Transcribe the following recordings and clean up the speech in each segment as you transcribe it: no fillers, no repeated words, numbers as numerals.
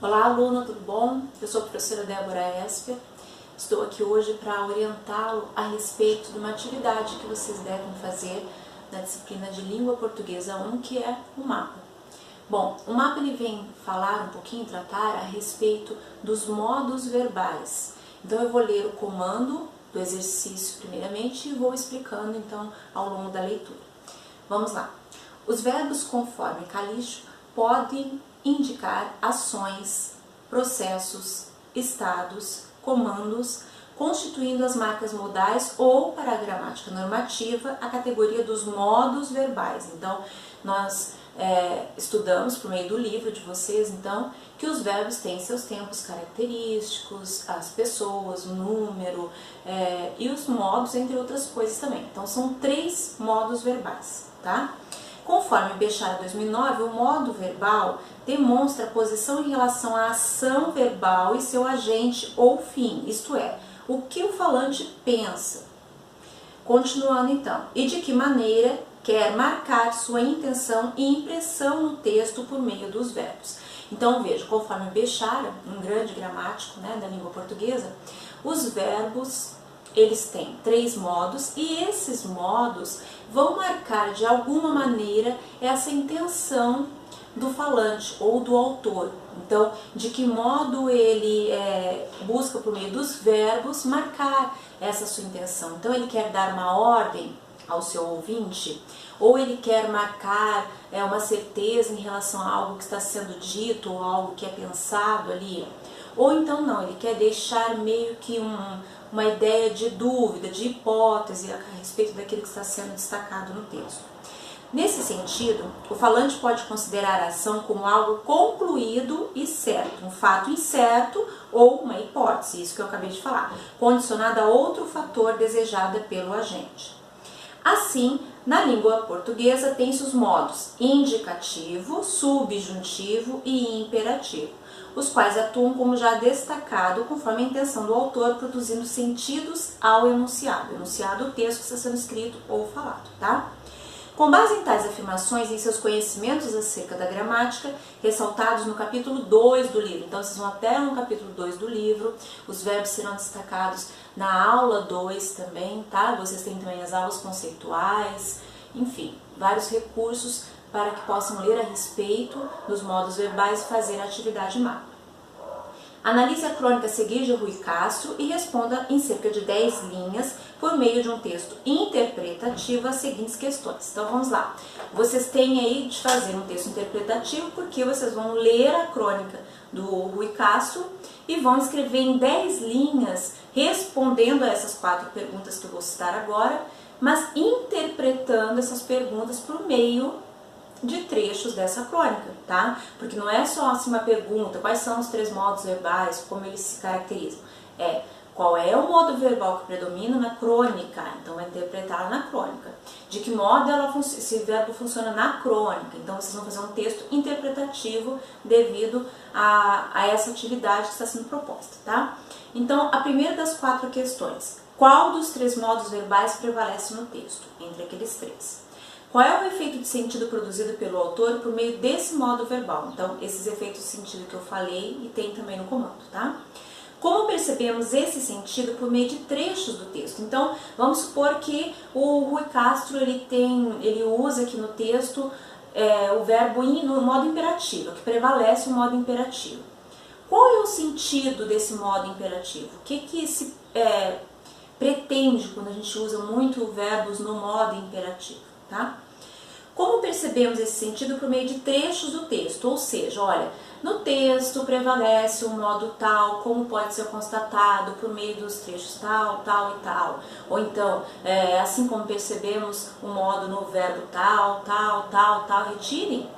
Olá, aluna, tudo bom? Eu sou a professora Débora Esper. Estou aqui hoje para orientá-lo a respeito de uma atividade que vocês devem fazer na disciplina de Língua Portuguesa 1, que é o mapa. Bom, o mapa ele vem falar um pouquinho, tratar a respeito dos modos verbais. Então eu vou ler o comando do exercício primeiramente e vou explicando então ao longo da leitura. Vamos lá. Os verbos conforme Calixto podem indicar ações, processos, estados, comandos, constituindo as marcas modais ou, para a gramática normativa, a categoria dos modos verbais. Então, nós estudamos por meio do livro de vocês, então, que os verbos têm seus tempos característicos, as pessoas, o número e os modos, entre outras coisas também. Então, são 3 modos verbais, tá? Conforme Bechara 2009, o modo verbal demonstra a posição em relação à ação verbal e seu agente ou fim, isto é, o que o falante pensa. Continuando então, e de que maneira quer marcar sua intenção e impressão no texto por meio dos verbos. Então veja, conforme Bechara, um grande gramático da língua portuguesa, os verbos eles têm 3 modos e esses modos vão marcar de alguma maneira essa intenção do falante ou do autor. Então, de que modo ele busca por meio dos verbos marcar essa sua intenção. Então, ele quer dar uma ordem ao seu ouvinte, ou ele quer marcar uma certeza em relação a algo que está sendo dito ou algo que é pensado ali. Ou então não, ele quer deixar meio que uma ideia de dúvida, de hipótese a respeito daquilo que está sendo destacado no texto. Nesse sentido, o falante pode considerar a ação como algo concluído e certo, um fato incerto ou uma hipótese, isso que eu acabei de falar, condicionada a outro fator desejado pelo agente. Assim, na língua portuguesa tem-se os modos indicativo, subjuntivo e imperativo, os quais atuam como já destacado conforme a intenção do autor, produzindo sentidos ao enunciado. Enunciado, o texto que está sendo escrito ou falado, tá? Com base em tais afirmações e em seus conhecimentos acerca da gramática, ressaltados no capítulo 2 do livro, então vocês vão até no capítulo 2 do livro, os verbos serão destacados na aula 2 também, tá? Vocês têm também as aulas conceituais, enfim, vários recursos para que possam ler a respeito dos modos verbais e fazer a atividade mapa. Analise a crônica a seguir de Rui Castro e responda em cerca de 10 linhas por meio de um texto interpretativo as seguintes questões. Então vamos lá. Vocês têm aí de fazer um texto interpretativo porque vocês vão ler a crônica do Rui Castro e vão escrever em 10 linhas respondendo a essas 4 perguntas que eu vou citar agora, mas interpretando essas perguntas por meio de trechos dessa crônica, tá? Porque não é só assim uma pergunta, quais são os 3 modos verbais, como eles se caracterizam. Qual é o modo verbal que predomina na crônica, então vai interpretar na crônica. De que modo esse verbo funciona na crônica, então vocês vão fazer um texto interpretativo devido a essa atividade que está sendo proposta, tá? Então, a primeira das 4 questões, qual dos 3 modos verbais prevalece no texto, entre aqueles 3? Qual é o efeito de sentido produzido pelo autor por meio desse modo verbal? Então, esses efeitos de sentido que eu falei e tem também no comando, tá? Como percebemos esse sentido por meio de trechos do texto? Então, vamos supor que o Rui Castro ele usa aqui no texto o verbo no modo imperativo, que prevalece o modo imperativo. Qual é o sentido desse modo imperativo? O que se pretende quando a gente usa muito verbos no modo imperativo? Tá? Como percebemos esse sentido por meio de trechos do texto, ou seja, olha, no texto prevalece o modo tal, como pode ser constatado por meio dos trechos tal, tal e tal. Ou então, assim como percebemos o modo no verbo tal, tal, tal, tal, retirem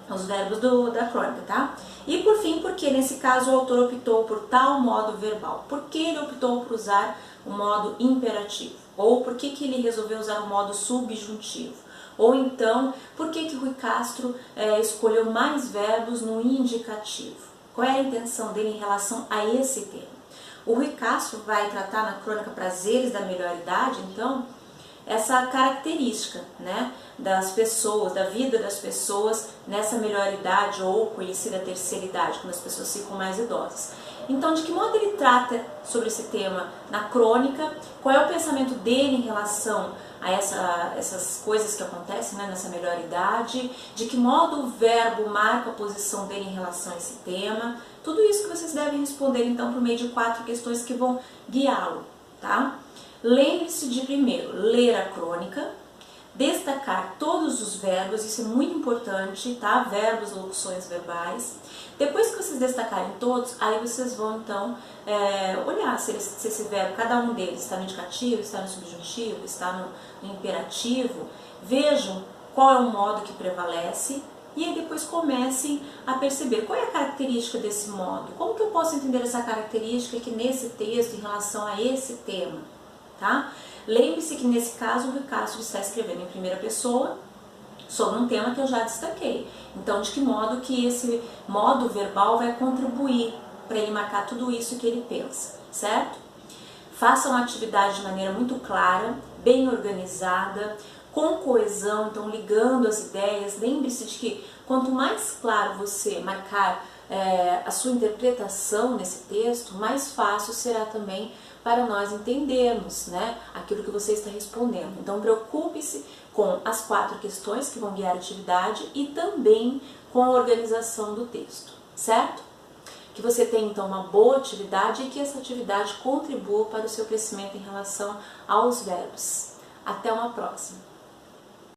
os verbos da crônica, tá? E por fim, porque nesse caso o autor optou por tal modo verbal? Por que ele optou por usar o modo imperativo? Ou por que ele resolveu usar o modo subjuntivo? Ou então, por que Rui Castro escolheu mais verbos no indicativo? Qual é a intenção dele em relação a esse tema? O Rui Castro vai tratar na crônica Prazeres da Melhor Idade, então, essa característica, né, das pessoas, da vida das pessoas nessa melhor idade ou conhecida terceira idade, quando as pessoas ficam mais idosas. Então, de que modo ele trata sobre esse tema na crônica? Qual é o pensamento dele em relação a essas coisas que acontecem, né, nessa melhor idade? De que modo o verbo marca a posição dele em relação a esse tema? Tudo isso que vocês devem responder, então, por meio de 4 questões que vão guiá-lo, tá? Lembre-se de, primeiro, ler a crônica, destacar todos os verbos, isso é muito importante, tá? Verbos, locuções verbais. Depois que vocês destacarem todos, aí vocês vão então olhar se esse verbo, cada um deles está no indicativo, está no subjuntivo, está no imperativo. Vejam qual é o modo que prevalece e aí depois comecem a perceber qual é a característica desse modo. Como que eu posso entender essa característica aqui nesse texto em relação a esse tema, tá? Lembre-se que nesse caso o Ricardo está escrevendo em primeira pessoa sobre um tema que eu já destaquei. Então, de que modo que esse modo verbal vai contribuir para ele marcar tudo isso que ele pensa, certo? Faça uma atividade de maneira muito clara, bem organizada, com coesão, então ligando as ideias. Lembre-se de que quanto mais claro você marcar a sua interpretação nesse texto, mais fácil será também para nós entendermos, né, aquilo que você está respondendo. Então, preocupe-se com as 4 questões que vão guiar a atividade e também com a organização do texto, certo? Que você tenha, então, uma boa atividade e que essa atividade contribua para o seu crescimento em relação aos verbos. Até uma próxima!